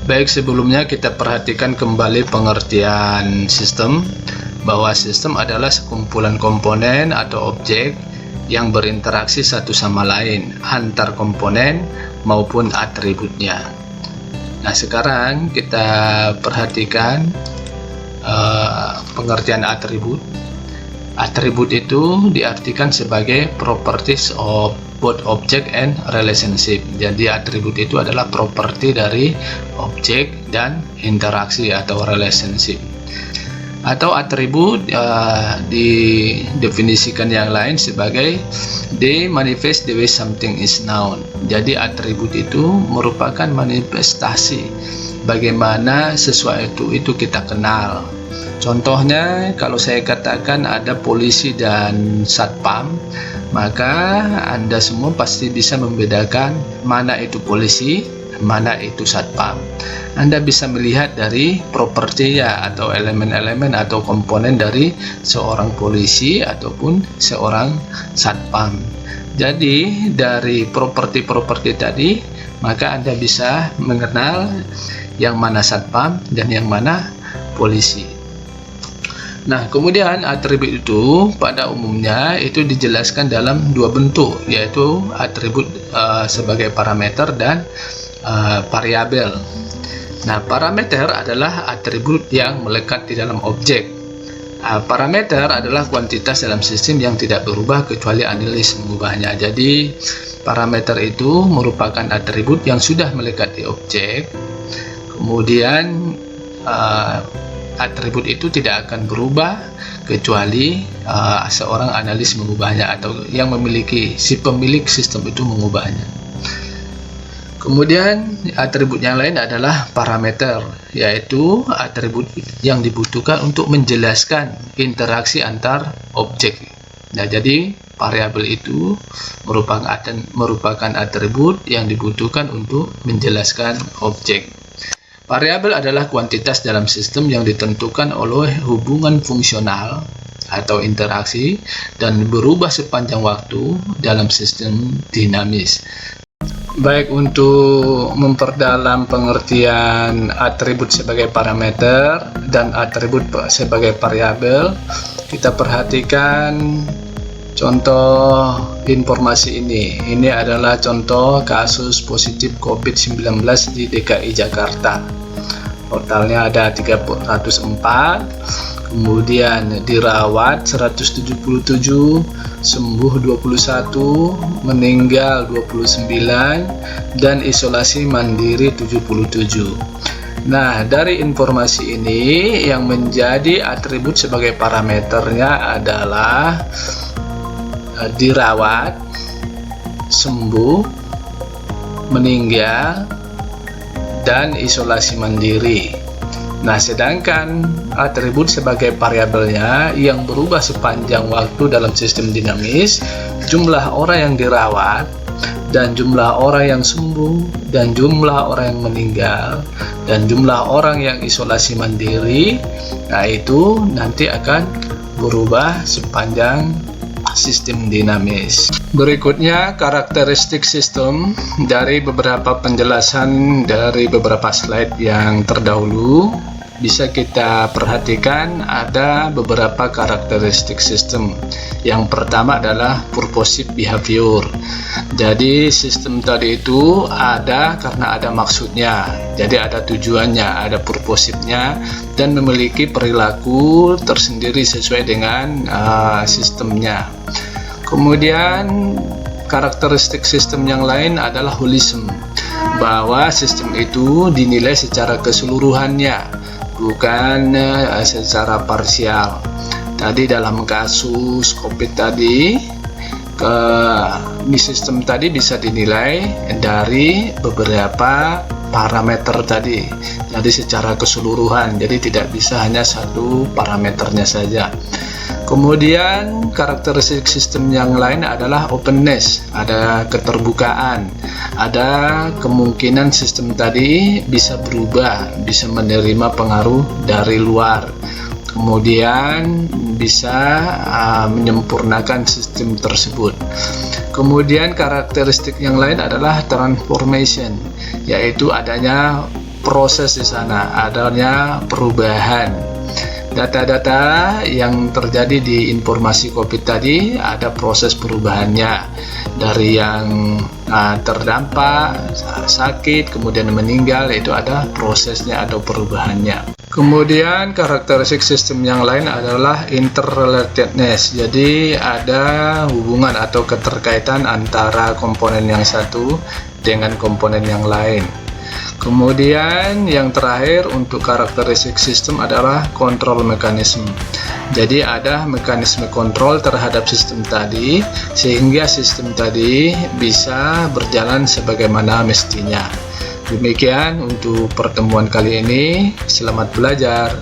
Baik, sebelumnya kita perhatikan kembali pengertian sistem, bahwa sistem adalah sekumpulan komponen atau objek yang berinteraksi satu sama lain antar komponen maupun atributnya. Nah, sekarang kita perhatikan pengertian atribut. Atribut itu diartikan sebagai properties of both object and relationship. Jadi atribut itu adalah properti dari objek dan interaksi atau relationship. Atau atribut didefinisikan yang lain sebagai they manifest the way something is known. Jadi atribut itu merupakan manifestasi bagaimana sesuatu itu kita kenal. Contohnya, kalau saya katakan ada polisi dan satpam, maka Anda semua pasti bisa membedakan mana itu polisi, mana itu satpam. Anda bisa melihat dari propertinya atau elemen-elemen atau komponen dari seorang polisi ataupun seorang satpam. Jadi dari properti-properti tadi, maka Anda bisa mengenal yang mana satpam dan yang mana polisi. Nah, kemudian atribut itu pada umumnya itu dijelaskan dalam dua bentuk, yaitu atribut sebagai parameter dan variabel. Nah, parameter adalah atribut yang melekat di dalam objek. Parameter adalah kuantitas dalam sistem yang tidak berubah kecuali analis mengubahnya. Jadi, parameter itu merupakan atribut yang sudah melekat di objek. Kemudian atribut itu tidak akan berubah kecuali seorang analis mengubahnya atau yang memiliki si pemilik sistem itu mengubahnya. Kemudian atribut yang lain adalah parameter, yaitu atribut yang dibutuhkan untuk menjelaskan interaksi antar objek. Nah, jadi variabel itu merupakan atribut yang dibutuhkan untuk menjelaskan objek. Variabel adalah kuantitas dalam sistem yang ditentukan oleh hubungan fungsional atau interaksi dan berubah sepanjang waktu dalam sistem dinamis. Baik, untuk memperdalam pengertian atribut sebagai parameter dan atribut sebagai variabel, kita perhatikan contoh informasi ini. Ini adalah contoh kasus positif COVID-19 di DKI Jakarta. Totalnya ada 304, kemudian dirawat 177, sembuh 21, meninggal 29, dan isolasi mandiri 77. Nah, dari informasi ini yang menjadi atribut sebagai parameternya adalah dirawat, sembuh, meninggal, dan isolasi mandiri. Nah, sedangkan atribut sebagai variabelnya yang berubah sepanjang waktu dalam sistem dinamis, jumlah orang yang dirawat, dan jumlah orang yang sembuh, dan jumlah orang yang meninggal, dan jumlah orang yang isolasi mandiri, nah itu nanti akan berubah sepanjang sistem dinamis. Berikutnya karakteristik sistem. Dari beberapa penjelasan dari beberapa slide yang terdahulu, bisa kita perhatikan ada beberapa karakteristik sistem. Yang pertama adalah purposive behavior. Jadi sistem tadi itu ada karena ada maksudnya, jadi ada tujuannya, ada purposive-nya, dan memiliki perilaku tersendiri sesuai dengan sistemnya. Kemudian karakteristik sistem yang lain adalah holism, bahwa sistem itu dinilai secara keseluruhannya, bukan secara parsial. Tadi dalam kasus COVID tadi, sistem tadi bisa dinilai dari beberapa parameter tadi, jadi secara keseluruhan, jadi tidak bisa hanya satu parameternya saja. Kemudian karakteristik sistem yang lain adalah openness, ada keterbukaan, ada kemungkinan sistem tadi bisa berubah, bisa menerima pengaruh dari luar, kemudian bisa menyempurnakan sistem tersebut. Kemudian karakteristik yang lain adalah transformation, yaitu adanya proses di sana, adanya perubahan. Data-data yang terjadi di informasi COVID tadi ada proses perubahannya, dari yang terdampak, sakit, kemudian meninggal, itu ada prosesnya atau perubahannya. Kemudian karakteristik sistem yang lain adalah interrelatedness, jadi ada hubungan atau keterkaitan antara komponen yang satu dengan komponen yang lain. Kemudian yang terakhir untuk karakteristik sistem adalah kontrol mekanisme. Jadi ada mekanisme kontrol terhadap sistem tadi sehingga sistem tadi bisa berjalan sebagaimana mestinya. Demikian untuk pertemuan kali ini. Selamat belajar.